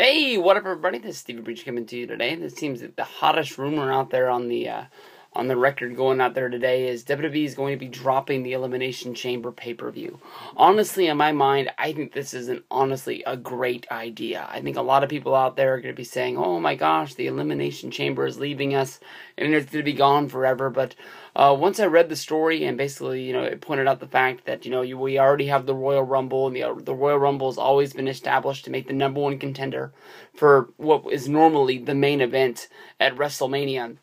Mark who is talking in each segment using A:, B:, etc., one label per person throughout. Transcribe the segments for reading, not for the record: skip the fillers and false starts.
A: Hey, what up, everybody? This is Stevie Breach coming to you today. This seems that the hottest rumor out there on the record going out there today is WWE is going to be dropping the Elimination Chamber pay-per-view. Honestly, in my mind, I think this is honestly a great idea. I think a lot of people out there are going to be saying, "Oh my gosh, the Elimination Chamber is leaving us, and it's going to be gone forever." But once I read the story and basically, it pointed out the fact that, we already have the Royal Rumble, and the Royal Rumble has always been established to make the #1 contender for what is normally the main event at WrestleMania.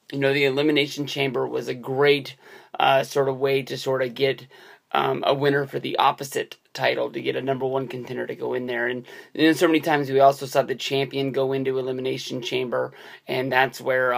A: The Elimination Chamber was a great sort of way to sort of get a winner for the opposite title, to get a #1 contender to go in there. And so many times we also saw the champion go into Elimination Chamber, and that's where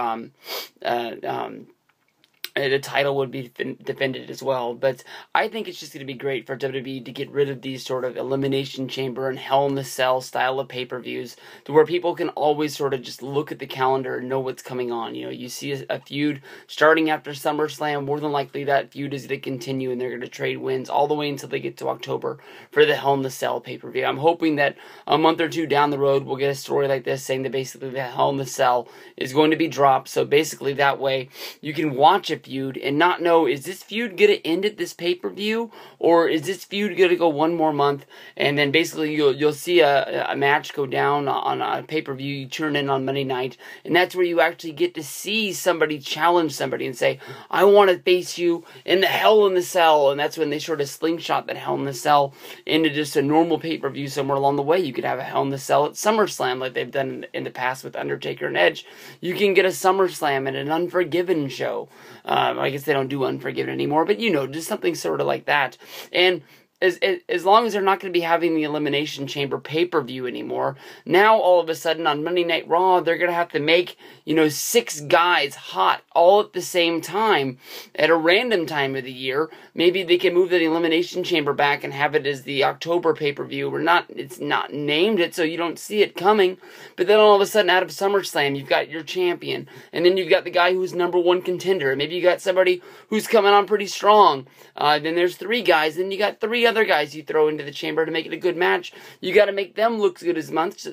A: the title would be defended as well. But I think it's just going to be great for WWE to get rid of these sort of Elimination Chamber and Hell in the Cell style of pay-per-views, to where people can always sort of just look at the calendar and know what's coming on. You see a feud starting after SummerSlam, more than likely that feud is going to continue, and they're going to trade wins all the way until they get to October for the Hell in the Cell pay-per-view. I'm hoping that a month or two down the road we'll get a story like this saying that basically the Hell in the Cell is going to be dropped, so basically that way you can watch a feud and not know, is this feud going to end at this pay-per-view, or is this feud going to go one more month? And then basically you'll see a match go down on a pay-per-view, you turn in on Monday night, and that's where you actually get to see somebody challenge somebody and say, I want to face you in the Hell in the Cell. And that's when they sort of slingshot that Hell in the Cell into just a normal pay-per-view somewhere along the way. You could have a Hell in the Cell at SummerSlam like they've done in the past with Undertaker and Edge. You can get a SummerSlam and an Unforgiven show. I guess they don't do Unforgiven anymore, but just something sort of like that. And as long as they're not going to be having the Elimination Chamber pay-per-view anymore, now all of a sudden on Monday Night Raw, they're going to have to make, 6 guys hot all at the same time at a random time of the year. Maybe they can move the Elimination Chamber back and have it as the October pay-per-view. It's not named it, so you don't see it coming. But then all of a sudden out of SummerSlam, you've got your champion, and then you've got the guy who's #1 contender. Maybe you got somebody who's coming on pretty strong. Then there's 3 guys, then you got 3 other guys you throw into the chamber to make it a good match. You got to make them look good as months,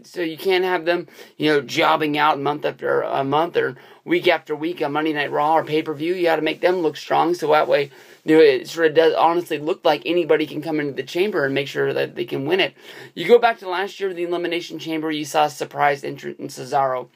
A: so you can't have them, jobbing out month after month or week after week on Monday Night Raw or pay-per-view. You got to make them look strong, so that way, it sort of does honestly look like anybody can come into the chamber and make sure that they can win it. You go back to last year, the Elimination Chamber, you saw a surprise entrant in Cesaro.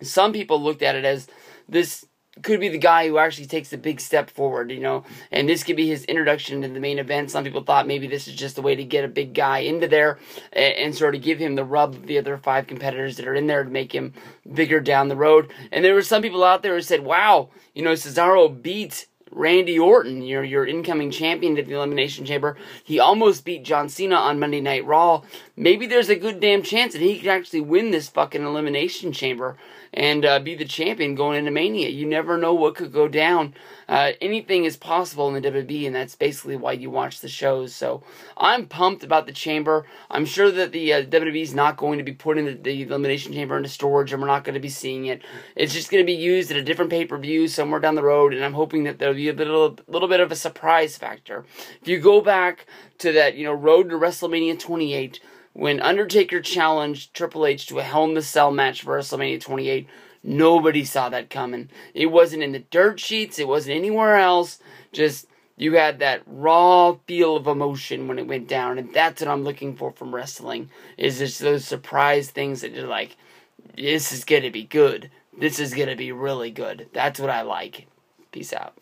A: Some people looked at it as this could be the guy who actually takes a big step forward, and this could be his introduction to the main event. Some people thought maybe this is just a way to get a big guy into there and sort of give him the rub of the other 5 competitors that are in there to make him bigger down the road. And there were some people out there who said, wow, Cesaro beat Randy Orton, your incoming champion at the Elimination Chamber. He almost beat John Cena on Monday Night Raw. Maybe there's a good damn chance that he could actually win this fucking Elimination Chamber and be the champion going into Mania. You never know what could go down. Anything is possible in the WWE, and that's basically why you watch the shows. So I'm pumped about the Chamber. I'm sure that the WWE is not going to be putting the Elimination Chamber into storage, and we're not going to be seeing it. It's just going to be used at a different pay-per-view somewhere down the road, and I'm hoping that there'll be a little bit of a surprise factor. If you go back to that, road to WrestleMania 28, when Undertaker challenged Triple H to a Hell in the Cell match for WrestleMania 28, nobody saw that coming. It wasn't in the dirt sheets. It wasn't anywhere else. Just, you had that raw feel of emotion when it went down, and that's what I'm looking for from wrestling, is just those surprise things that you're like, this is going to be good. This is going to be really good. That's what I like. Peace out.